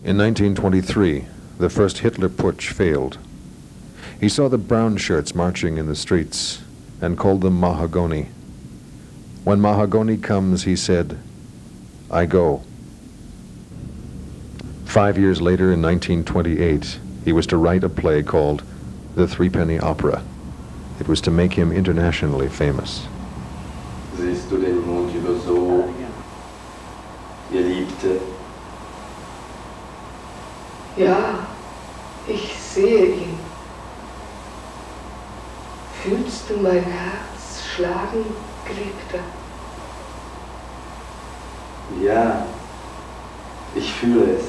In 1923, the first Hitler putsch failed. He saw the brown shirts marching in the streets and called them mahagoni. When mahagoni comes, he said, I go. 5 years later, in 1928, he was to write a play called The Threepenny Opera. It was to make him internationally famous. Siehst du den Mond über so, Geliebte? Ja, ich sehe ihn. Fühlst du mein Herz schlagen, Geliebter? Ja, ich fühle es.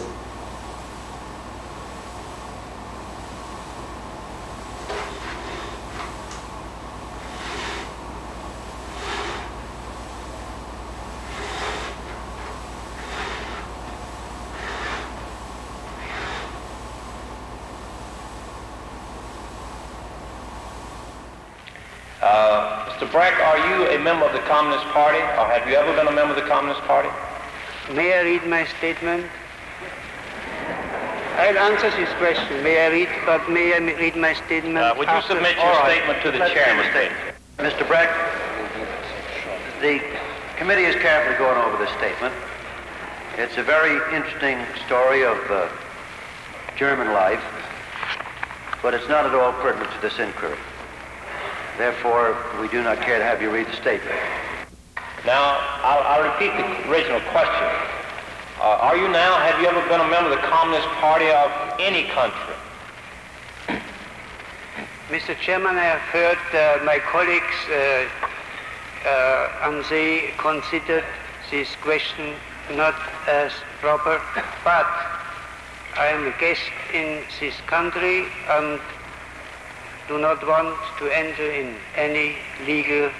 Mr. Brecht, are you a member of the Communist Party, or have you ever been a member of the Communist Party? May I read my statement? I'll answer this question. May I read my statement? Would you submit your statement to the chairman? Mr. Brecht, the committee is carefully going over this statement. It's a very interesting story of German life, but it's not at all pertinent to this inquiry. Therefore, we do not care to have you read the statement. Now, I'll repeat the original question. Have you ever been a member of the Communist Party of any country? Mr. Chairman, I have heard my colleagues and they considered this question not as proper, but I am a guest in this country and do not want to enter in any legal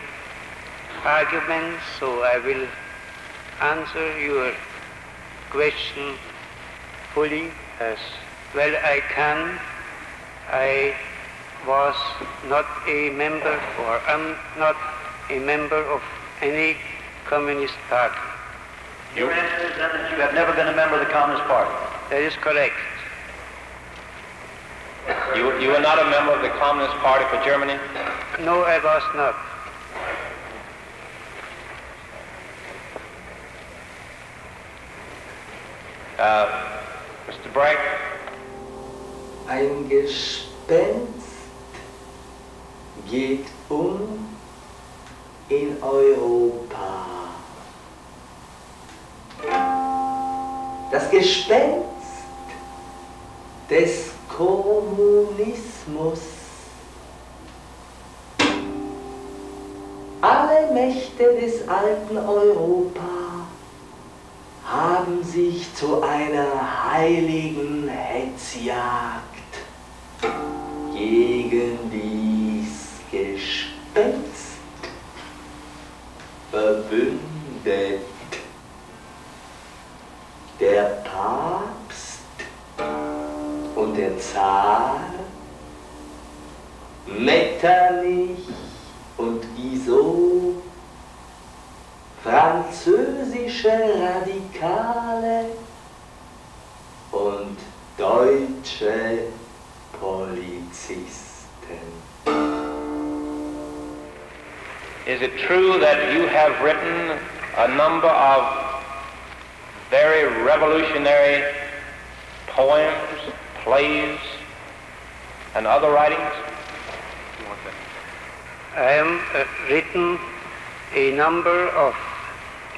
arguments, so I will answer your question fully as well I can. I was not a member, or am not a member of any Communist Party. Your answer is that you have never been a member of the Communist Party? That is correct. You were not a member of the Communist Party for Germany? No, I was not. Mr. Brecht? Ein Gespenst geht in Europa. Das Gespenst des Kommunismus. Alle Mächte des alten Europa haben sich zu einer heiligen Hetzjagd gegen dies Gespenst verbündet. Der Papst und der Zar, Metternich und Guizot, französische Radikale und deutsche Polizisten. Is it true that you have written a number of very revolutionary poems, plays, and other writings? I have written a number of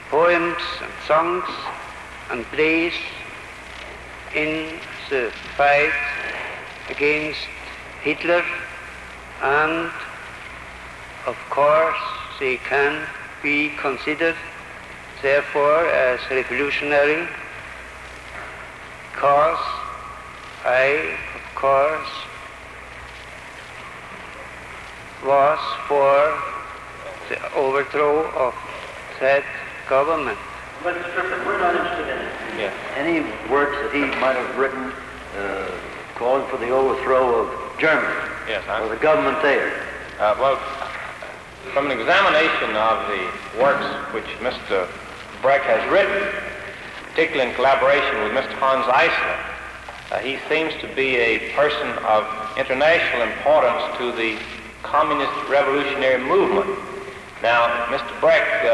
poems and songs and plays in the fight against Hitler, and of course they can be considered therefore as revolutionary, because I, of course, was for the overthrow of that government. But we're not interested in any works that he might have written calling for the overthrow of Germany, or the government there. Well, from an examination of the works which Mr. Brecht has written, particularly in collaboration with Mr. Hans Eisler. He seems to be a person of international importance to the communist revolutionary movement. Now, Mr. Brecht,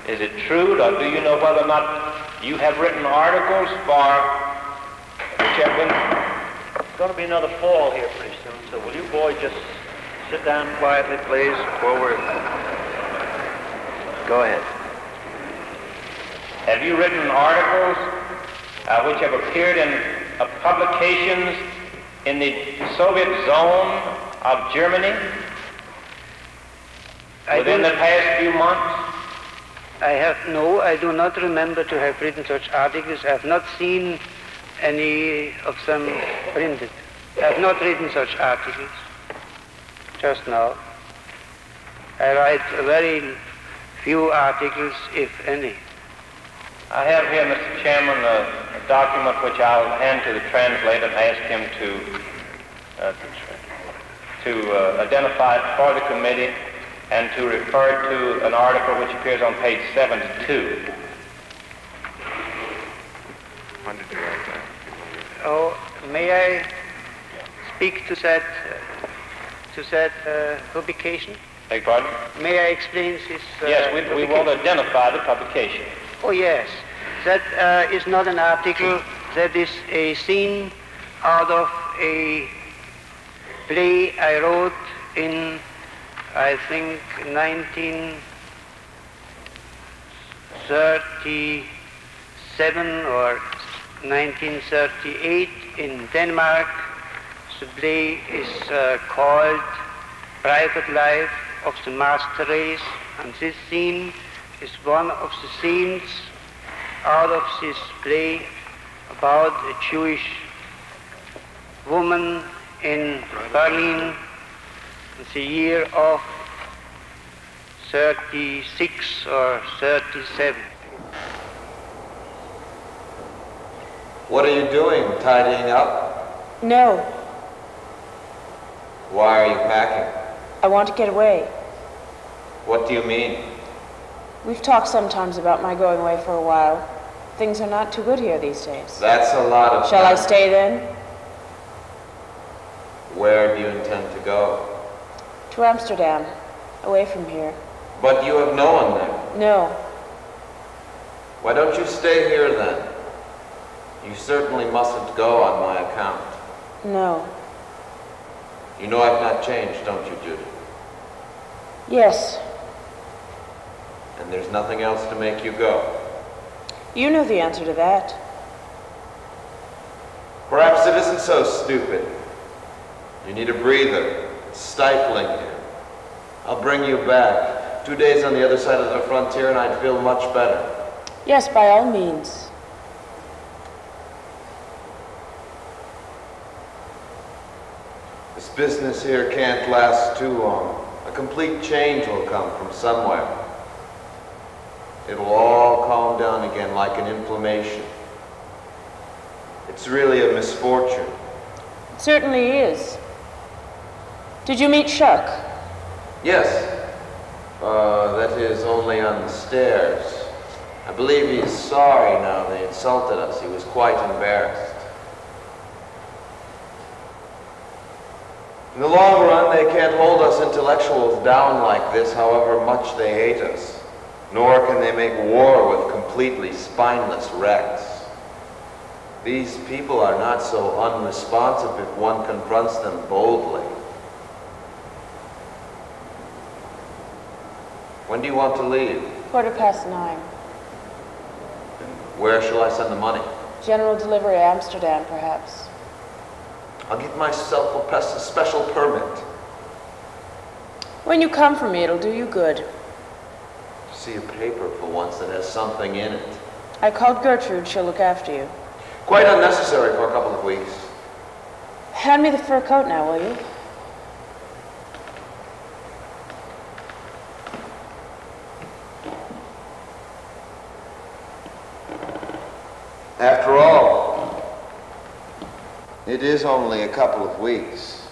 is it true, or do you know whether or not you have written articles for which have been... It's going to be another fall here pretty soon, so will you boys just sit down quietly, please, before we're... Go ahead. Have you written articles which have appeared in publications in the Soviet zone of Germany within the past few months? I do not remember to have written such articles. I have not seen any of them printed. I have not written such articles just now. I write very few articles, if any. I have here, Mr. Chairman, a document which I'll hand to the translator and ask him to identify it for the committee and to refer to an article which appears on page 72. When did you write that? Oh, may I speak to that publication? Beg pardon? May I explain this? Yes, we will identify the publication. Oh, yes. That is not an article. That is a scene out of a play I wrote in, I think, 1937 or 1938 in Denmark. The play is called Private Life of the Master Race, and this scene is one of the scenes out of this play about a Jewish woman in Berlin in the year of 36 or 37. What are you doing? Tidying up? No, Why are you packing? I want to get away. What do you mean? We've talked sometimes about my going away for a while. Things are not too good here these days. That's a lot of Shall I time. stay then? Where do you intend to go? To Amsterdam, away from here. But you have no one there. No, Why don't you stay here then? You certainly mustn't go on my account. no. You know I've not changed, don't you, Judy? Yes, And there's nothing else to make you go. you know the answer to that. Perhaps it isn't so stupid. You need a breather. It's stifling here. I'll bring you back. 2 days on the other side of the frontier and I'd feel much better. Yes, by all means. This business here can't last too long. A complete change will come from somewhere. It will all calm down again like an inflammation. It's really a misfortune. It certainly is. Did you meet Shuck? Yes. That is only on the stairs. I believe he's sorry now they insulted us. He was quite embarrassed. In the long run, they can't hold us intellectuals down like this, however much they hate us. Nor can they make war with completely spineless wrecks. These people are not so unresponsive if one confronts them boldly. When do you want to leave? 9:15. Where shall I send the money? General delivery, Amsterdam, perhaps. I'll get myself a special permit. When you come for me, it'll do you good. See a paper for once that has something in it. I called Gertrude. She'll look after you. Quite unnecessary for a couple of weeks. Hand me the fur coat now, will you? After all, it is only a couple of weeks.